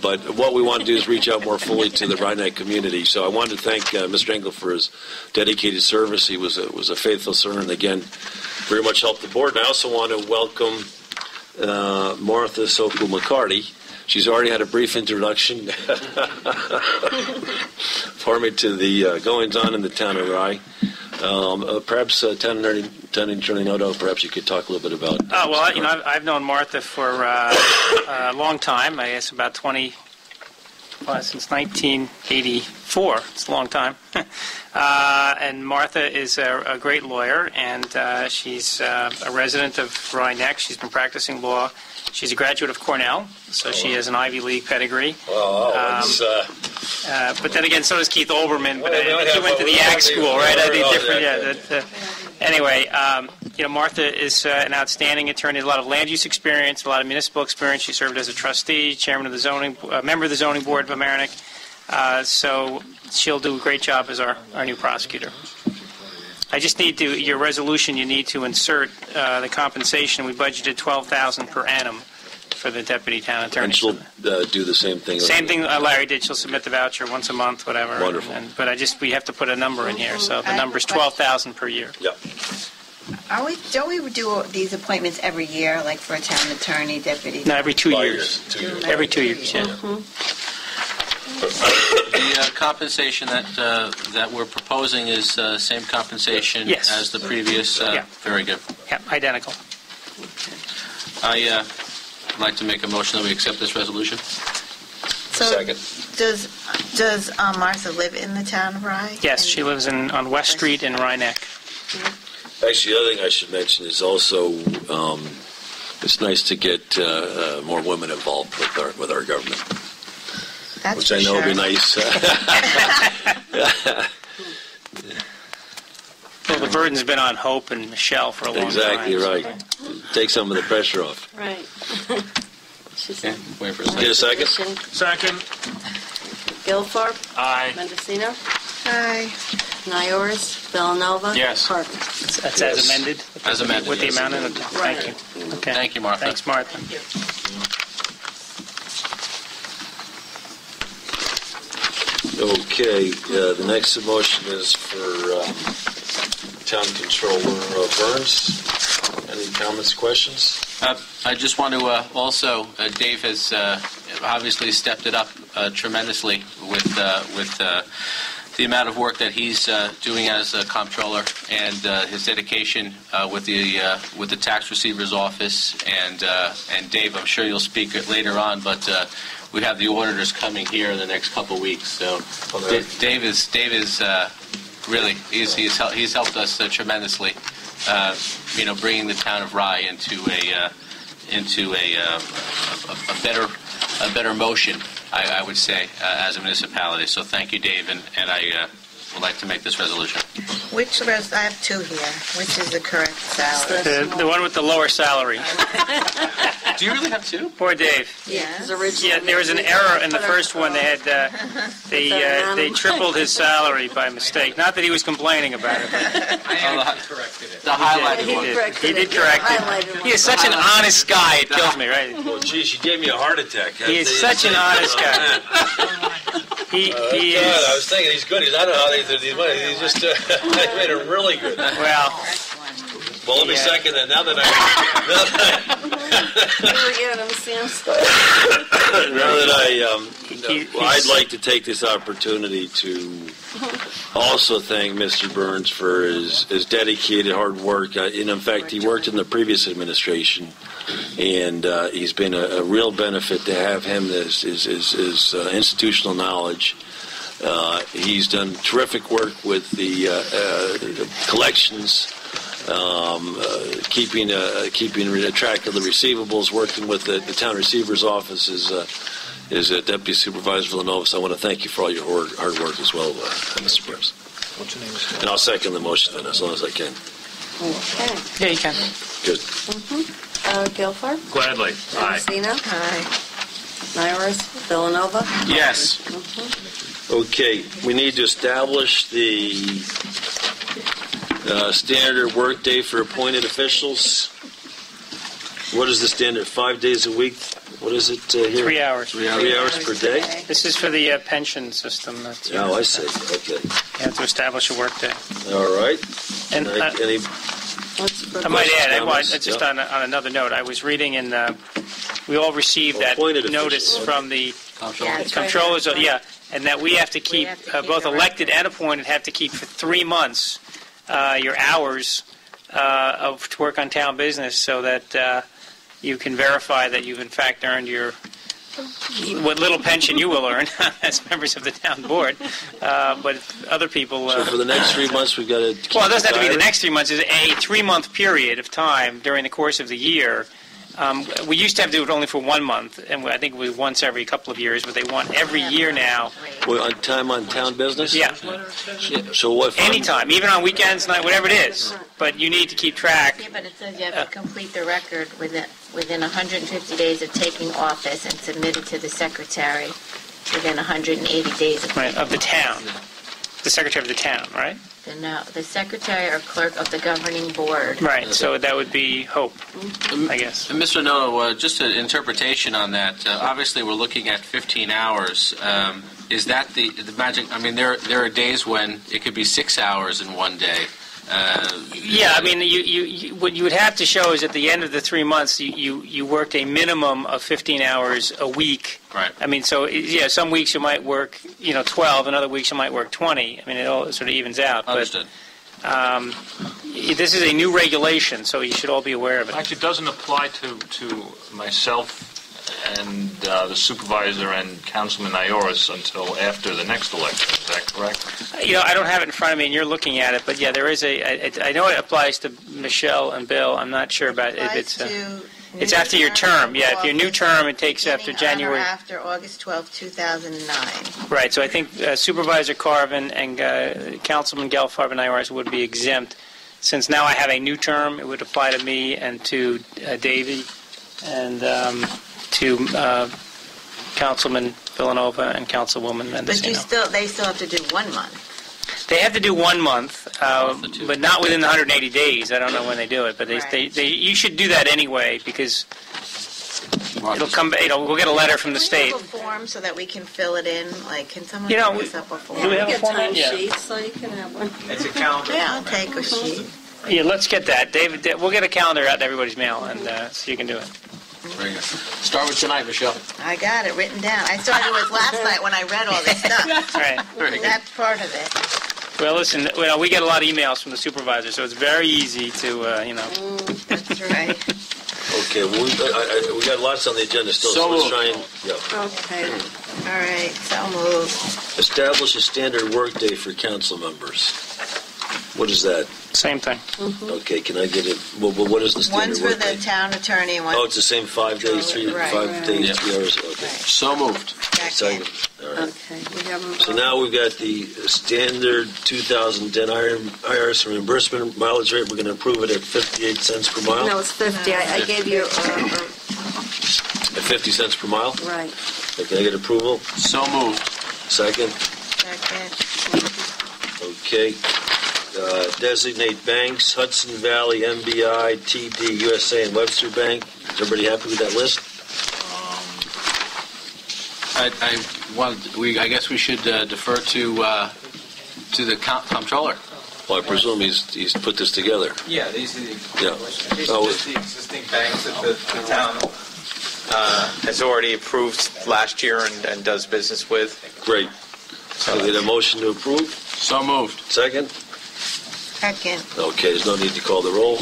But what we want to do is reach out more fully to the Rhinebeck community. So I wanted to thank Mr. Engel for his dedicated service. He was a faithful servant, and again, very much helped the board. And I also want to welcome Martha Sokol McCarty. She's already had a brief introduction for me to the goings-on in the town of Rye. Perhaps Town Attorney Noto, perhaps you could talk a little bit about. Oh well, I've known Martha for a long time. I guess about since 1984. It's a long time. And Martha is a great lawyer, and she's a resident of Rhinebeck. She's been practicing law. She's a graduate of Cornell, so she has an Ivy League pedigree. But then again, so does Keith Olbermann. But he went to the Ag School, right? I think different. Anyway, Martha is an outstanding attorney. A lot of land use experience, a lot of municipal experience. She served as a trustee, chairman of the member of the zoning board of Mamaroneck. So she'll do a great job as our new prosecutor. I just need your resolution. You need to insert the compensation. We budgeted $12,000 per annum for the deputy town attorney. And she'll do the same thing. Same thing Larry did. She'll submit the voucher once a month, whatever. Wonderful. But we have to put a number in here. So the number is $12,000 per year. Yep. Don't we do these appointments every year, like for a town attorney, deputy? No, every 2 years. 2 years. Every 2 years. Yeah. The compensation that we're proposing is same compensation as the previous. Very good. Yeah, identical. I'd like to make a motion that we accept this resolution. So Second. Does Martha live in the town of Rye? Yes, she lives on West Street in Rhinebeck. Actually, the other thing I should mention is also it's nice to get more women involved with our government. That's which I know would be nice. Well, the burden's been on Hope and Michelle for a long time. Exactly right. Take some of the pressure off. Right. Okay, wait for a second. Get a second? Second. Guilford. Aye. Mendocino. Aye. Nyors. Villanova. Yes. Parker. That's as amended? As amended, With yes. the amount in it? Thank you. Okay. Thank you, Martha. Thanks, Martha. Okay, the next motion is for Town Controller Burns. Any comments, questions? I just want to also, Dave has obviously stepped it up tremendously with the amount of work that he's doing as a comptroller and his dedication with the tax receiver's office. And Dave, I'm sure you'll speak later on, but we have the auditors coming here in the next couple of weeks. So Dave is really he's helped us tremendously. Bringing the town of Rye into a better motion, I would say, as a municipality. So thank you, Dave, and I would like to make this resolution. I have two here. Which is the correct salary? The one with the lower salary. Do you really have two? Poor Dave. Yeah, his original. Yeah, there was an error in the first one. They had they tripled his salary by mistake. Not that he was complaining about it. But Corrected it. The highlighted one. he did correct it. He is such an honest guy. It kills me, right? Well, geez, you gave me a heart attack. He is such an honest guy. He is. I was thinking he's good. He's not how they do these money. He's just he made it really good. Well, let me second that. Now that I'd like to take this opportunity to also thank Mr. Burns for his dedicated hard work. In fact, he worked in the previous administration, and he's been a real benefit to have him. His institutional knowledge. He's done terrific work with the collections, keeping track of the receivables, working with the town receiver's office is Deputy Supervisor Villanova. So I want to thank you for all your hard work as well, Mr. Burns. What's your name? And I'll second the motion then, as long as I can. Okay. yeah, you can. Good. Guilford. Gladly. Aye. Mendocino. Aye. Nyors. Villanova. Yes. Okay, we need to establish the standard workday for appointed officials. What is the standard? 5 days a week? What is it here? 3 hours. 3 hours per day? This is for the pension system. That Oh, I see. Okay. you have to establish a workday. All right. And Any I might add, comments? just on another note, I was reading in, we all received that Appointed notice officials. from the Yeah, it's controllers, right. and that we have to keep, have to keep both the elected record. and appointed have to keep for 3 months your hours to work on town business so that you can verify that you've in fact earned what little pension you will earn as members of the town board. But other people... So for the next 3 months, we've got to keep well, it doesn't have to be the diary? next 3 months. It's a 3-month period of time during the course of the year. We used to have to do it only for 1 month, and I think it was once every couple of years, but they want every year now. Well, on time on town business? Yeah, So what? anytime, even on weekends, night, whatever it is. But you need to keep track. Yeah, but it says you have to complete the record within 150 days of taking office and submit it to the secretary within 180 days of Right, of the town, the secretary of the town, right? the secretary or clerk of the governing board. Right, so that would be Hope, I guess. And Mr. Noto, just an interpretation on that. Obviously, we're looking at 15 hours. Is that the magic? I mean, there are days when it could be 6 hours in one day. Yeah, I mean, what you would have to show is at the end of the 3 months, you worked a minimum of 15 hours a week. Right. I mean, so, yeah, some weeks you might work, 12, and other weeks you might work 20. I mean, it all sort of evens out. Understood. But this is a new regulation, so you should all be aware of it. Actually, it doesn't apply to myself and the supervisor and Councilman Ioris until after the next election. Is that correct? I don't have it in front of me, and you're looking at it, but yeah, there is I know it applies to Michelle and Bill. I'm not sure about it. It's after your term. Yeah, if your new term, it takes after January. After August 12, 2009. Right, so I think Supervisor Carvin and Councilman Gelfarb and IRS would be exempt. Since now I have a new term, it would apply to me and to Davey and to Councilman Villanova and Councilwoman But Mendocino. they still have to do 1 month. They have to do 1 month, but not within the 180 days. I don't know when they do it, but Right. you should do that anyway because it'll come. We'll get a letter from the state. Can we have a form so that we can fill it in? Like, can someone You know, give us up a form? do we have a Get format? time Yeah. sheets, so you can have one. It's a calendar. Yeah, I'll take a sheet. Yeah, let's get that, David. We'll get a calendar out to everybody's mail, and so you can do it. Very good. Start with tonight, Michelle. I got it written down. I started with last night when I read all this stuff. Right. Very good. That's part of it. Well, listen. We get a lot of emails from the supervisor, so it's very easy to, That's right. Okay, well, we got lots on the agenda still, So so let's moved. try and Okay. All right, so moved. establish a standard workday for council members. What is that? Same thing. Okay, can I get it? Well, what is the standard One's for workday? the town attorney and one's Oh, it's the same 5 days, Right. 5 days, Yeah. 3 hours. Okay. So moved. second. Second. All right. Okay, we have them. So now we've got the standard 2010 IRS reimbursement mileage rate. We're going to approve it at 58 cents per mile. No, it's 50. I gave you, At 50 cents per mile. right. Okay, can I get approval? So moved. Second. Second. Okay. Designate banks: Hudson Valley, MBI, TD, USA, and Webster Bank. Is everybody happy with that list? I guess we should defer to the comptroller. Well, I presume he's put this together. Yeah, these are the, Yeah. these Oh, are just the existing banks that the town has already approved last year and does business with. Great. So get a motion to approve. So moved. Second. Second. Okay, there's no need to call the roll.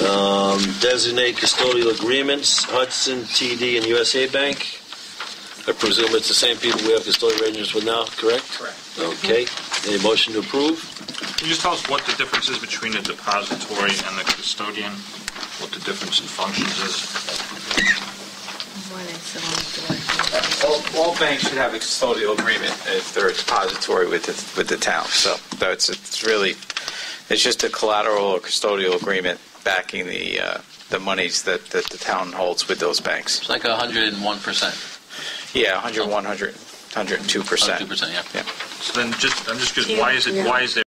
No. Designate custodial agreements: Hudson, TD, and USA Bank. I presume it's the same people we have custodial arrangements with now, correct? Correct. Okay. Any motion to approve? Can you just tell us what the difference is between the depository and the custodian? What the difference in functions is? One is the one All banks should have a custodial agreement if they're a depository with the town. So it's just a collateral or custodial agreement backing the monies that the town holds with those banks. It's like 101%. Yeah, 101, 102%. 2%, yeah. So then, I'm just curious, why is there